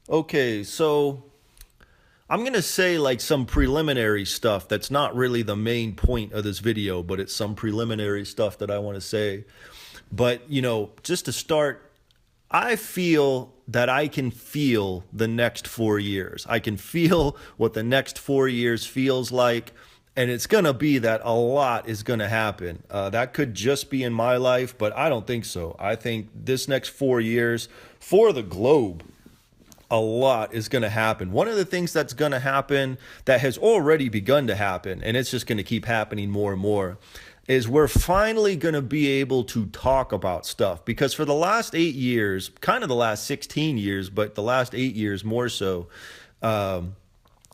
Okay, so I'm going to say like some preliminary stuff that's not really the main point of this video, but it's some preliminary stuff that I want to say. But, just to start, I feel that I can feel the next 4 years. I can feel what the next 4 years feels like. And it's going to be that a lot is going to happen. That could just be in my life, but I don't think so. I think this next 4 years for the globe, a lot is going to happen. One of the things that's going to happen that has already begun to happen, and it's just going to keep happening more and more, is we're finally going to be able to talk about stuff. Because for the last 8 years, kind of the last 16 years, but the last 8 years more so,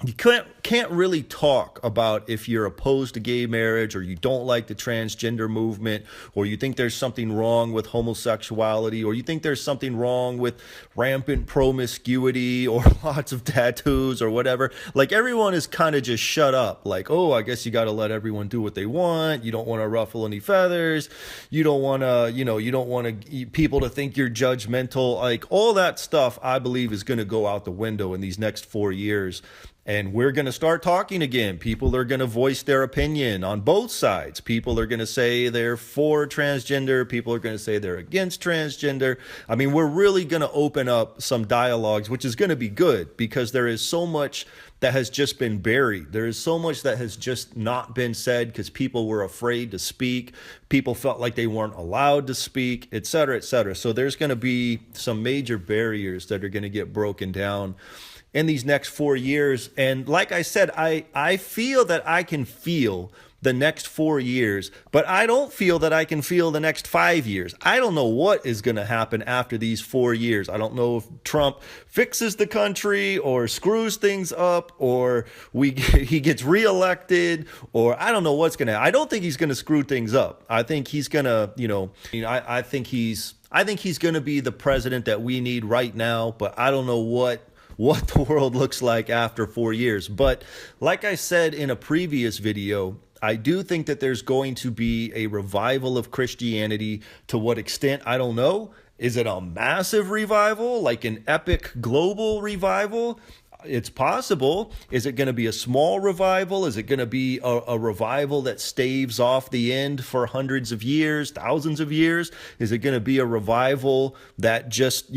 you can't really talk about if you're opposed to gay marriage or you don't like the transgender movement or you think there's something wrong with homosexuality or you think there's something wrong with rampant promiscuity or lots of tattoos or whatever. Like everyone is kind of just shut up. Like, oh, I guess you got to let everyone do what they want. You don't want to ruffle any feathers. You don't want to, you don't want to people to think you're judgmental. Like all that stuff I believe is going to go out the window in these next 4 years. And we're going to start talking again. People are going to voice their opinion on both sides. People are going to say they're for transgender. People are going to say they're against transgender. I mean, we're really going to open up some dialogues, which is going to be good because there is so much that has just been buried. There is so much that has just not been said because people were afraid to speak. People felt like they weren't allowed to speak, et cetera, et cetera. So there's going to be some major barriers that are going to get broken down in these next 4 years. And like I said, I feel that I can feel the next 4 years, but I don't feel that I can feel the next 5 years. I don't know what is going to happen after these 4 years. I don't know if Trump fixes the country or screws things up or he gets reelected or I don't know what's going to happen. I don't think he's going to screw things up. I think he's going to, I think he's going to be the president that we need right now, but I don't know what the world looks like after 4 years. But like I said in a previous video, I do think that there's going to be a revival of Christianity. To what extent, I don't know. Is it a massive revival, like an epic global revival? It's possible. Is it going to be a small revival? Is it going to be a revival that staves off the end for hundreds of years, thousands of years? Is it going to be a revival that just,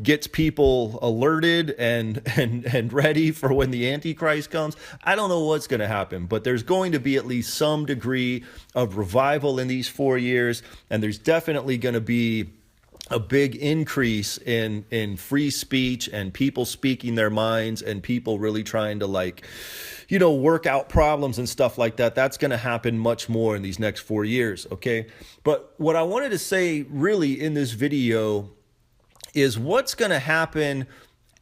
gets people alerted and ready for when the Antichrist comes? I don't know what's going to happen, but there's going to be at least some degree of revival in these 4 years, and there's definitely going to be a big increase in free speech and people speaking their minds and people really trying to work out problems and stuff like that. That's going to happen much more in these next 4 years. Okay. But what I wanted to say really in this video is what's going to happen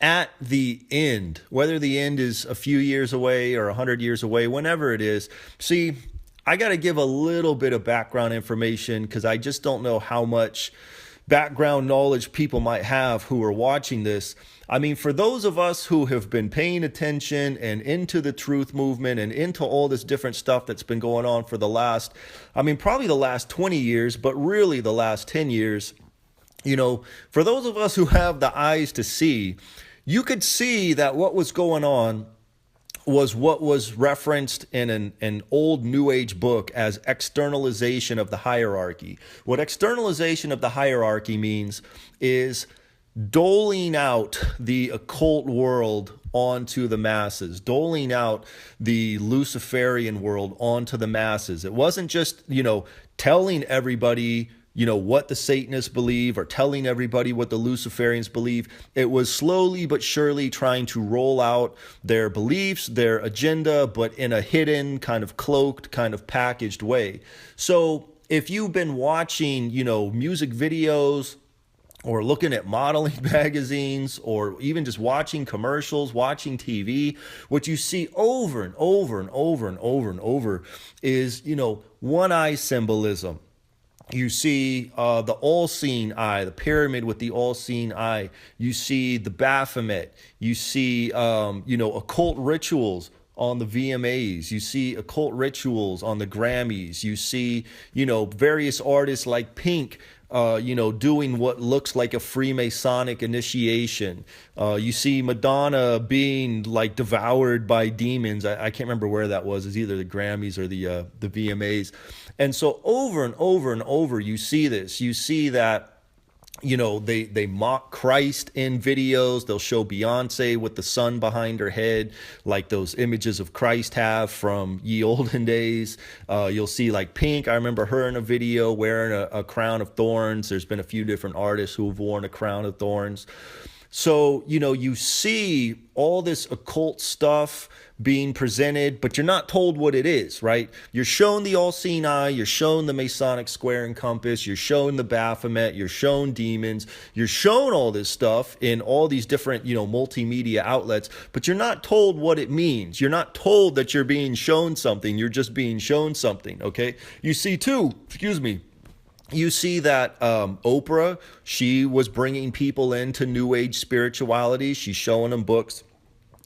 at the end, whether the end is a few years away or 100 years away, whenever it is. See, I got to give a little bit of background information because I just don't know how much background knowledge people might have who are watching this. I mean, for those of us who have been paying attention and into the truth movement and into all this different stuff that's been going on for probably the last 20 years, but really the last 10 years, for those of us who have the eyes to see, you could see that what was going on was what was referenced in an old New Age book as externalization of the hierarchy. What externalization of the hierarchy means is doling out the occult world onto the masses, doling out the Luciferian world onto the masses. It wasn't just, telling everybody what the Satanists believe or telling everybody what the Luciferians believe. It was slowly but surely trying to roll out their beliefs, their agenda, but in a hidden, kind of cloaked, kind of packaged way. So if you've been watching, music videos or looking at modeling magazines or even just watching commercials, watching TV, what you see over and over and over and over and over is, one eye symbolism. You see the all-seeing eye, the pyramid with the all-seeing eye. You see the Baphomet. You see, occult rituals on the VMAs. You see occult rituals on the Grammys. You see, various artists like Pink doing what looks like a Freemasonic initiation. You see Madonna being like devoured by demons. I can't remember where that was. It's either the Grammys or the VMAs. And so over and over and over, you see this. You see that they mock Christ in videos. They'll show Beyonce with the sun behind her head, like those images of Christ have from ye olden days. You'll see like Pink. I remember her in a video wearing a crown of thorns. There's been a few different artists who have worn a crown of thorns. So, you see all this occult stuff being presented, but you're not told what it is, right? You're shown the all-seeing eye, you're shown the Masonic square and compass, you're shown the Baphomet, you're shown demons, you're shown all this stuff in all these different, multimedia outlets, but you're not told what it means. You're not told that you're being shown something, you're just being shown something, okay? You see too, you see that Oprah, she was bringing people into New Age spirituality. She's showing them books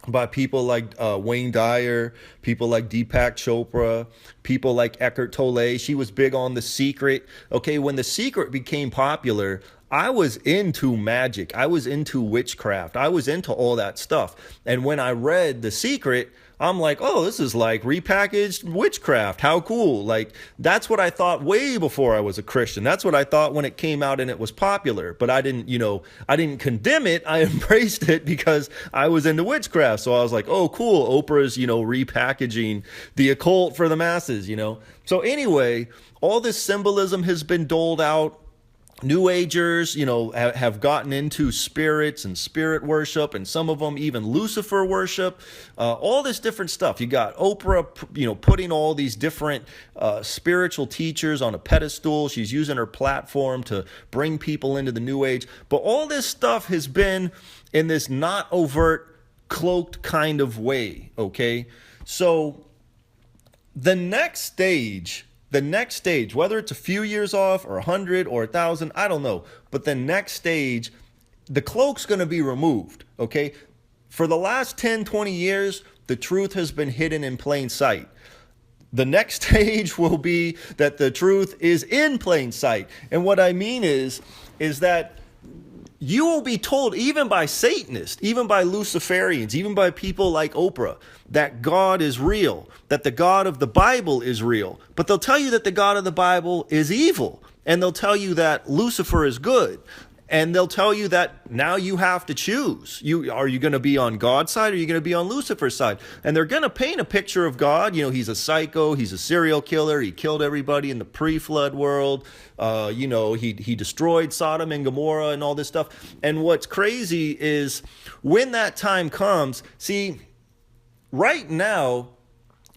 by people like Wayne Dyer, people like Deepak Chopra, people like Eckhart Tolle. She was big on The Secret. Okay, when The Secret became popular, I was into magic. I was into witchcraft. I was into all that stuff. And when I read The Secret, I'm like, oh, this is like repackaged witchcraft. How cool. Like, that's what I thought way before I was a Christian. That's what I thought when it came out and it was popular. But I didn't condemn it. I embraced it because I was into witchcraft. So I was like, oh, cool. Oprah's, repackaging the occult for the masses, So anyway, all this symbolism has been doled out. New Agers, have gotten into spirits and spirit worship, and some of them even Lucifer worship, all this different stuff. You got Oprah, putting all these different spiritual teachers on a pedestal. She's using her platform to bring people into the New Age. But all this stuff has been in this not overt, cloaked kind of way, okay? So the next stage, whether it's a few years off or 100 or 1,000, I don't know. But the next stage, the cloak's going to be removed, okay? For the last 10, 20 years, the truth has been hidden in plain sight. The next stage will be that the truth is in plain sight. And what I mean is that you will be told, even by Satanists, even by Luciferians, even by people like Oprah, that God is real, that the God of the Bible is real. But they'll tell you that the God of the Bible is evil. And they'll tell you that Lucifer is good. And they'll tell you that now you have to choose. Are you going to be on God's side or are you going to be on Lucifer's side? And they're going to paint a picture of God. He's a psycho. He's a serial killer. He killed everybody in the pre-flood world. He destroyed Sodom and Gomorrah and all this stuff. And what's crazy is when that time comes, see, right now,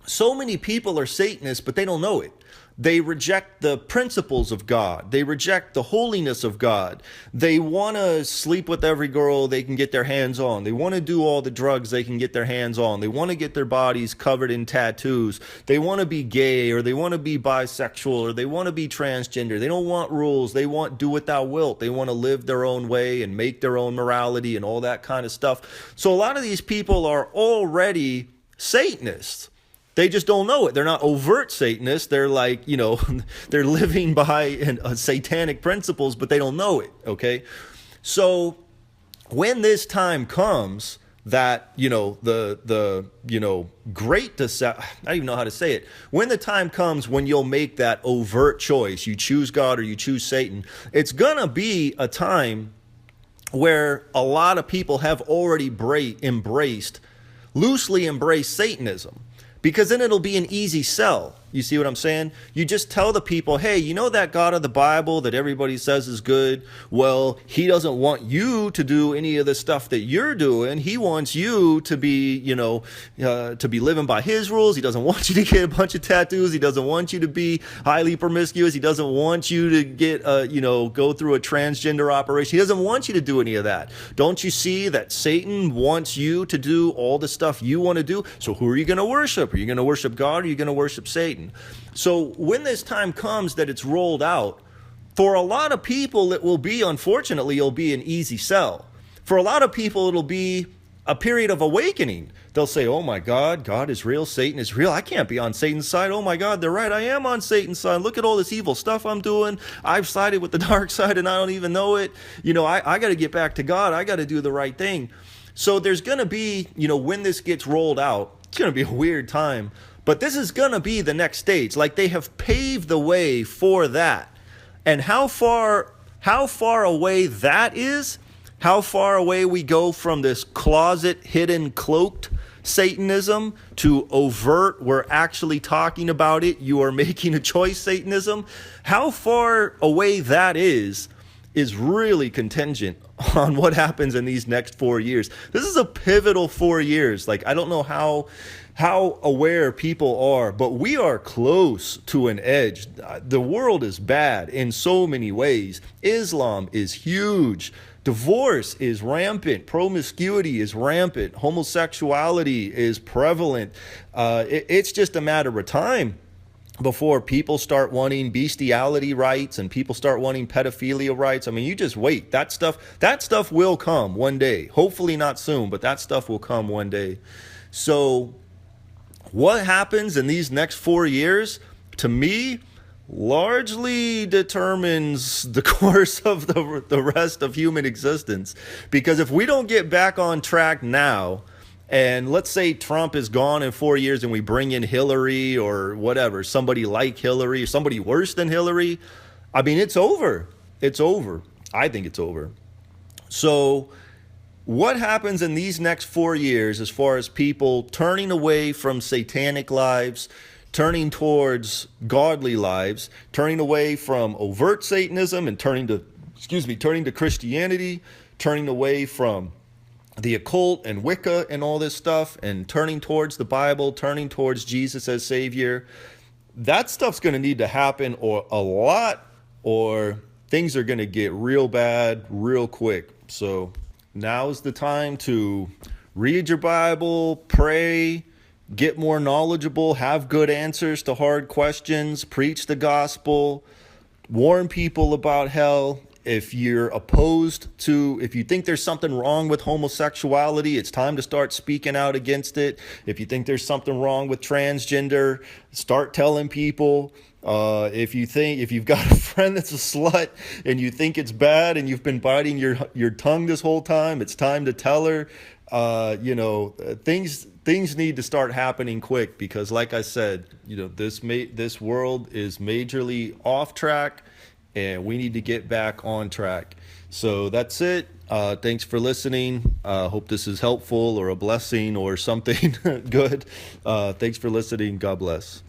so many people are Satanists, but they don't know it. They reject the principles of God. They reject the holiness of God. They want to sleep with every girl they can get their hands on. They want to do all the drugs they can get their hands on. They want to get their bodies covered in tattoos. They want to be gay, or they want to be bisexual, or they want to be transgender. They don't want rules. They want do what thou wilt. They want to live their own way and make their own morality and all that kind of stuff. So a lot of these people are already Satanists. They just don't know it. They're not overt Satanists. They're like, they're living by satanic principles, but they don't know it, okay? So when this time comes that, the great deception, I don't even know how to say it. When the time comes when you'll make that overt choice, you choose God or you choose Satan, it's going to be a time where a lot of people have already loosely embraced Satanism. Because then it'll be an easy sell. You see what I'm saying? You just tell the people, hey, you know that God of the Bible that everybody says is good? Well, he doesn't want you to do any of the stuff that you're doing. He wants you to be, to be living by his rules. He doesn't want you to get a bunch of tattoos. He doesn't want you to be highly promiscuous. He doesn't want you to get, go through a transgender operation. He doesn't want you to do any of that. Don't you see that Satan wants you to do all the stuff you want to do? So who are you going to worship? Are you going to worship God or are you going to worship Satan? So when this time comes that it's rolled out, for a lot of people, unfortunately, it'll be an easy sell. For a lot of people, it'll be a period of awakening. they'll say, oh my God is real, Satan is real. I can't be on Satan's side. Oh my God, they're right. I am on Satan's side. Look at all this evil stuff I'm doing. I've sided with the dark side and I don't even know it. I got to get back to God. I got to do the right thing. So there's going to be, when this gets rolled out, it's going to be a weird time. But this is going to be the next stage. Like, they have paved the way for that. And how far away that is, how far away we go from this closet, hidden, cloaked Satanism to overt, we're actually talking about it, you are making a choice Satanism, how far away that is really contingent on what happens in these next 4 years. This is a pivotal 4 years. Like, I don't know how aware people are, but we are close to an edge. The world is bad in so many ways. Islam is huge. Divorce is rampant. Promiscuity is rampant. Homosexuality is prevalent. It's just a matter of time before people start wanting bestiality rights and people start wanting pedophilia rights. I mean, you just wait. That stuff will come one day. Hopefully not soon, but that stuff will come one day. So what happens in these next 4 years, to me, largely determines the course of the rest of human existence. Because if we don't get back on track now, and let's say Trump is gone in 4 years and we bring in Hillary or whatever, somebody like Hillary, somebody worse than Hillary, I mean, it's over. It's over. I think it's over. So what happens in these next 4 years as far as people turning away from satanic lives, turning towards godly lives, turning away from overt Satanism and turning to Christianity, turning away from the occult and Wicca and all this stuff, and turning towards the Bible, turning towards Jesus as Savior, that stuff's going to need to happen or things are going to get real bad real quick. So now's the time to read your Bible, pray, get more knowledgeable, have good answers to hard questions, preach the gospel, warn people about hell. If you think there's something wrong with homosexuality, it's time to start speaking out against it. If you think there's something wrong with transgender, start telling people. If you've got a friend that's a slut and you think it's bad and you've been biting your tongue this whole time, it's time to tell her. Things need to start happening quick, because like I said, this world is majorly off track and we need to get back on track. So that's it. Thanks for listening. Hope this is helpful or a blessing or something good. Thanks for listening. God bless.